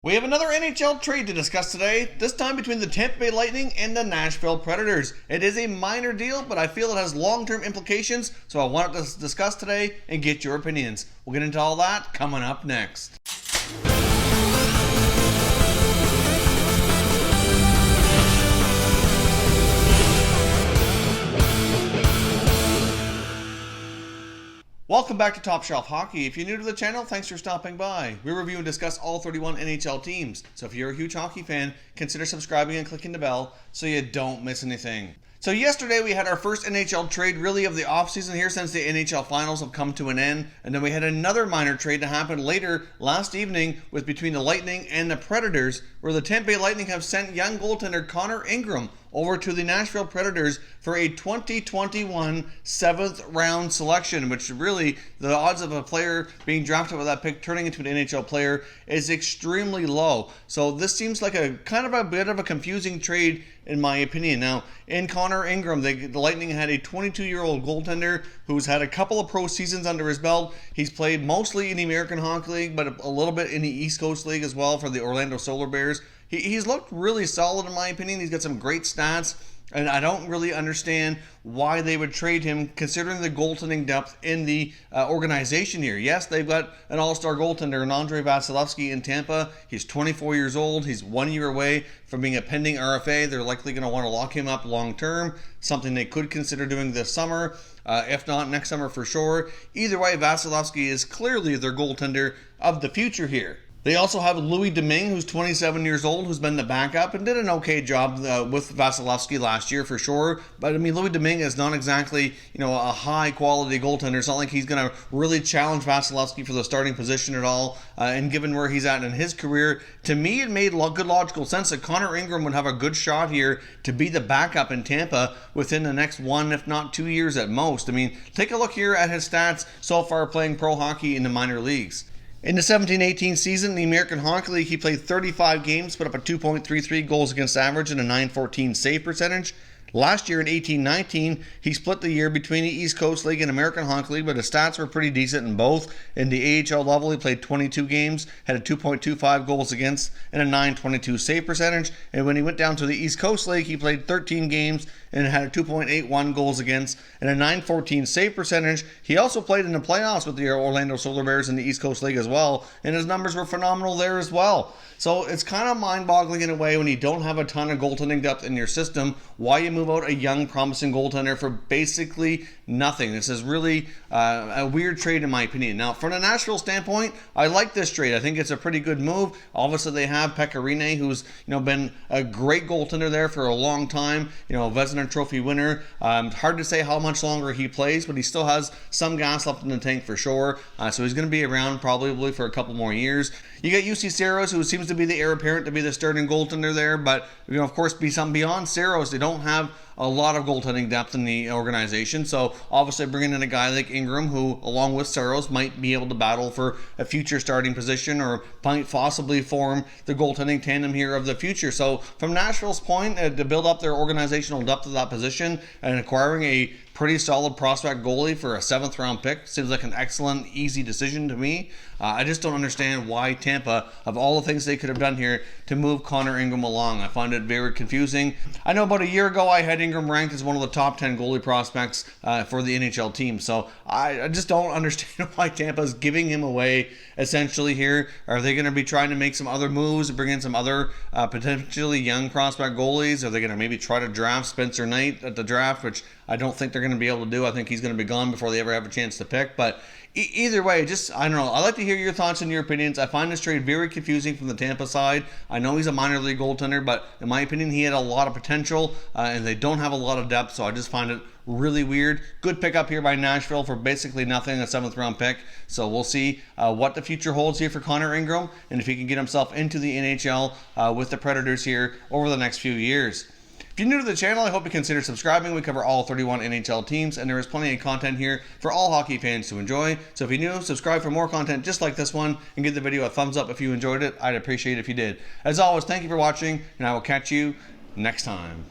We have another NHL trade to discuss today, this time between the Tampa Bay Lightning and the Nashville Predators. It is a minor deal, but I feel it has long-term implications, so I wanted to discuss today and get your opinions. We'll get into all that coming up next. Welcome back to Top Shelf Hockey. If you're new to the channel, thanks for stopping by. We review and discuss all 31 NHL teams, so if you're a huge hockey fan, consider subscribing and clicking the bell so you don't miss anything. So yesterday we had our first NHL trade really of the offseason here since the NHL finals have come to an end, and then we had another minor trade to happen later last evening with between the Lightning and the Predators, where the Tampa Bay Lightning have sent young goaltender Connor Ingram over to the Nashville Predators for a 2021 7th round selection, which really the odds of a player being drafted with that pick turning into an NHL player is extremely low. So this seems like a kind of a bit of a confusing trade in my opinion. Now, in Connor Ingram, the Lightning had a 22-year-old goaltender who's had a couple of pro seasons under his belt. He's played mostly in the American Hockey League, but a little bit in the East Coast League as well for the Orlando Solar Bears. He's looked really solid in my opinion. He's got some great stats, and I don't really understand why they would trade him considering the goaltending depth in the organization here. Yes, they've got an all-star goaltender in Andrei Vasilevskiy in Tampa. He's 24 years old. He's 1 year away from being a pending RFA. They're likely going to want to lock him up long-term, something they could consider doing this summer. If not, next summer for sure. Either way, Vasilevskiy is clearly their goaltender of the future here. They also have Louis Domingue, who's 27 years old, who's been the backup and did an okay job with Vasilevskiy last year for sure. But I mean, Louis Domingue is not exactly, a high quality goaltender. It's not like he's going to really challenge Vasilevskiy for the starting position at all. And given where he's at in his career, to me, it made good logical sense that Connor Ingram would have a good shot here to be the backup in Tampa within the next 1, if not 2 years at most. I mean, take a look here at his stats so far playing pro hockey in the minor leagues. In the 17-18 season in the American Hockey League, he played 35 games, put up a 2.33 goals against average and a .914 save percentage. Last year in 18-19, he split the year between the East Coast League and American Hockey League, but his stats were pretty decent in both. In the AHL level, he played 22 games, had a 2.25 goals against and a .922 save percentage. And when he went down to the East Coast League, he played 13 games and had a 2.81 goals against and a .914 save percentage. He also played in the playoffs with the Orlando Solar Bears in the East Coast League as well, and his numbers were phenomenal there as well. So it's kind of mind-boggling in a way when you don't have a ton of goaltending depth in your system, why you move out a young, promising goaltender for basically nothing. This is really a weird trade in my opinion. Now, from a Nashville standpoint, I like this trade. I think it's a pretty good move. Obviously, they have Pekka Rinne, who's been a great goaltender there for a long time. Vezina Trophy winner. Hard to say how much longer he plays, but he still has some gas left in the tank for sure. So he's going to be around probably for a couple more years. You got UC Saros, who seems to be the heir apparent to be the starting goaltender there, but of course, be something beyond Saros. They don't have a lot of goaltending depth in the organization, so obviously bringing in a guy like Ingram, who along with Saros might be able to battle for a future starting position or might possibly form the goaltending tandem here of the future. So from Nashville's point, to build up their organizational depth of that position and acquiring a pretty solid prospect goalie for a 7th round pick seems like an excellent, easy decision to me. I just don't understand why Tampa, of all the things they could have done here, to move Connor Ingram along. I find it very confusing. I know about a year ago I had Ingram ranked as one of the top 10 goalie prospects for the NHL team. So I just don't understand why Tampa's giving him away essentially here. Are they going to be trying to make some other moves, bring in some other potentially young prospect goalies? Are they going to maybe try to draft Spencer Knight at the draft, which I don't think they're going to be able to do. I think he's going to be gone before they ever have a chance to pick. But either way, I don't know. I'd like to hear your thoughts and your opinions. I find this trade very confusing from the Tampa side. I know he's a minor league goaltender, but in my opinion, he had a lot of potential, and they don't have a lot of depth, so I just find it really weird. Good pickup here by Nashville for basically nothing, a 7th round pick. So we'll see what the future holds here for Connor Ingram, and if he can get himself into the NHL with the Predators here over the next few years. If you're new to the channel, I hope you consider subscribing. We cover all 31 NHL teams, and there is plenty of content here for all hockey fans to enjoy. So if you're new, subscribe for more content just like this one, and give the video a thumbs up if you enjoyed it. I'd appreciate it if you did. As always, thank you for watching, and I will catch you next time.